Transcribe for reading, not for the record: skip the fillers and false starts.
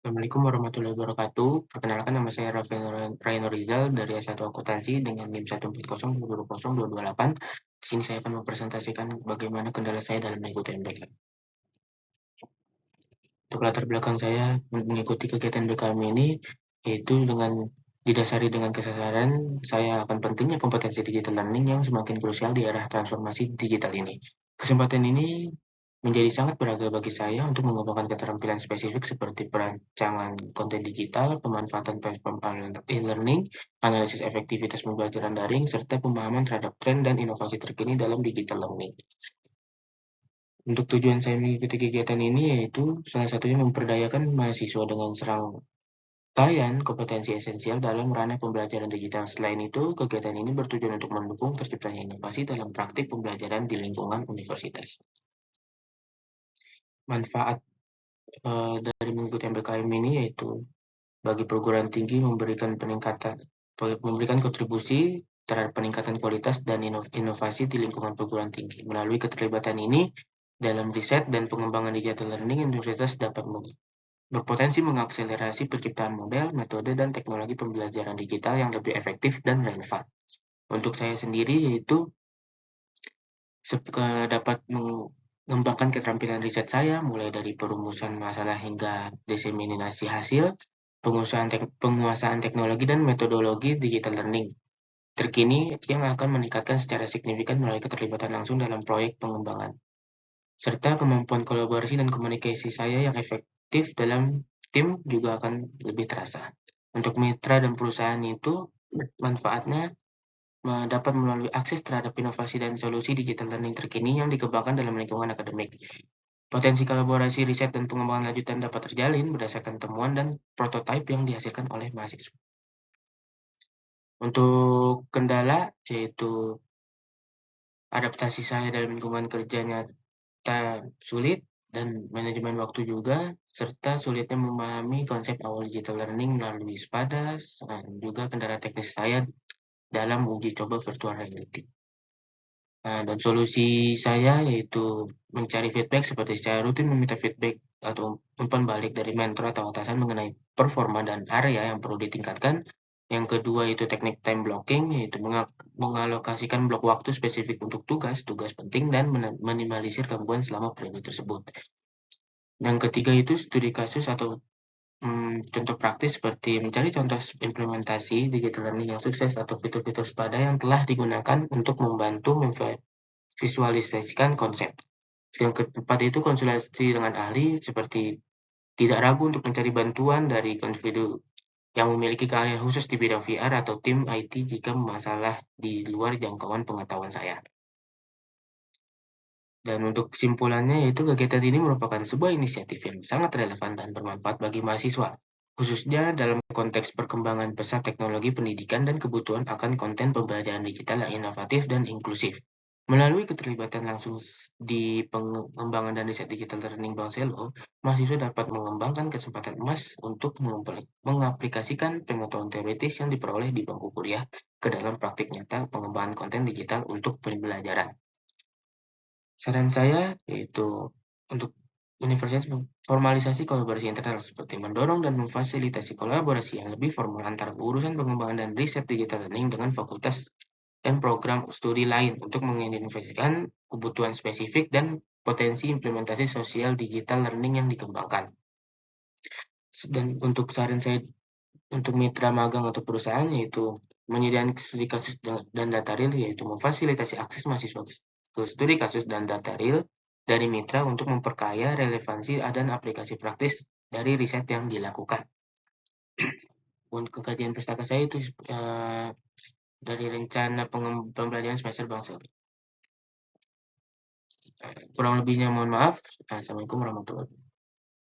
Assalamualaikum warahmatullahi wabarakatuh. Perkenalkan nama saya Raino Rizal dari S1 Akuntansi dengan NIM 140200228. Di sini saya akan mempresentasikan bagaimana kendala saya dalam mengikuti MBK. Untuk latar belakang saya mengikuti kegiatan BKM ini yaitu didasari dengan kesadaran saya akan pentingnya kompetensi digital learning yang semakin krusial di era transformasi digital ini. Kesempatan ini menjadi sangat berharga bagi saya untuk mengembangkan keterampilan spesifik seperti perancangan konten digital, pemanfaatan platform e-learning, analisis efektivitas pembelajaran daring, serta pemahaman terhadap tren dan inovasi terkini dalam digital learning. Untuk tujuan saya mengikuti kegiatan ini yaitu salah satunya memperdayakan mahasiswa dengan serangkaian kompetensi esensial dalam ranah pembelajaran digital. Selain itu, kegiatan ini bertujuan untuk mendukung terciptanya inovasi dalam praktik pembelajaran di lingkungan universitas. Manfaat dari mengikuti MBKM ini yaitu bagi perguruan tinggi memberikan kontribusi terhadap peningkatan kualitas dan inovasi di lingkungan perguruan tinggi. Melalui keterlibatan ini, dalam riset dan pengembangan digital learning, universitas dapat berpotensi mengakselerasi penciptaan model, metode, dan teknologi pembelajaran digital yang lebih efektif dan relevan. Untuk saya sendiri yaitu dapat mengembangkan keterampilan riset saya, mulai dari perumusan masalah hingga diseminasi hasil, penguasaan teknologi dan metodologi digital learning terkini yang akan meningkatkan secara signifikan melalui keterlibatan langsung dalam proyek pengembangan, serta kemampuan kolaborasi dan komunikasi saya yang efektif dalam tim juga akan lebih terasa. Untuk mitra dan perusahaan itu, manfaatnya dapat melalui akses terhadap inovasi dan solusi digital learning terkini yang dikembangkan dalam lingkungan akademik. Potensi kolaborasi riset dan pengembangan lanjutan dapat terjalin berdasarkan temuan dan prototipe yang dihasilkan oleh mahasiswa. Untuk kendala, yaitu adaptasi saya dalam lingkungan kerjanya sulit dan manajemen waktu juga, serta sulitnya memahami konsep awal digital learning melalui SPADA, dan juga kendala teknis saya dalam uji coba virtual reality. Dan solusi saya yaitu mencari feedback seperti secara rutin meminta feedback atau umpan balik dari mentor atau atasan mengenai performa dan area yang perlu ditingkatkan. Yang kedua itu teknik time blocking, yaitu mengalokasikan blok waktu spesifik untuk tugas penting dan minimalisir gangguan selama periode tersebut. Yang ketiga itu studi kasus atau contoh praktis seperti mencari contoh implementasi digital learning yang sukses atau fitur-fitur SPADA yang telah digunakan untuk membantu visualisasikan konsep. Yang keempat itu konsultasi dengan ahli, seperti tidak ragu untuk mencari bantuan dari individu yang memiliki keahlian khusus di bidang VR atau tim IT jika masalah di luar jangkauan pengetahuan saya. Dan untuk kesimpulannya yaitu kegiatan ini merupakan sebuah inisiatif yang sangat relevan dan bermanfaat bagi mahasiswa, khususnya dalam konteks perkembangan pesat teknologi pendidikan dan kebutuhan akan konten pembelajaran digital yang inovatif dan inklusif. Melalui keterlibatan langsung di pengembangan dan riset digital learning Bank Selo, mahasiswa dapat mengembangkan kesempatan emas untuk mengaplikasikan pengetahuan teoritis yang diperoleh di bangku kuliah ke dalam praktik nyata pengembangan konten digital untuk pembelajaran. Saran saya yaitu untuk universitas formalisasi kolaborasi internal seperti mendorong dan memfasilitasi kolaborasi yang lebih formal antara urusan pengembangan dan riset digital learning dengan fakultas dan program studi lain untuk mengidentifikasikan kebutuhan spesifik dan potensi implementasi sosial digital learning yang dikembangkan. Dan untuk saran saya untuk mitra magang atau perusahaan yaitu menyediakan studi kasus dan data real, yaitu memfasilitasi akses mahasiswa ke studi kasus dan data real dari mitra untuk memperkaya relevansi dan aplikasi praktis dari riset yang dilakukan. Untuk kajian pustaka saya itu dari rencana pembelajaran semester bangsa. Kurang lebihnya mohon maaf. Assalamualaikum warahmatullahi wabarakatuh.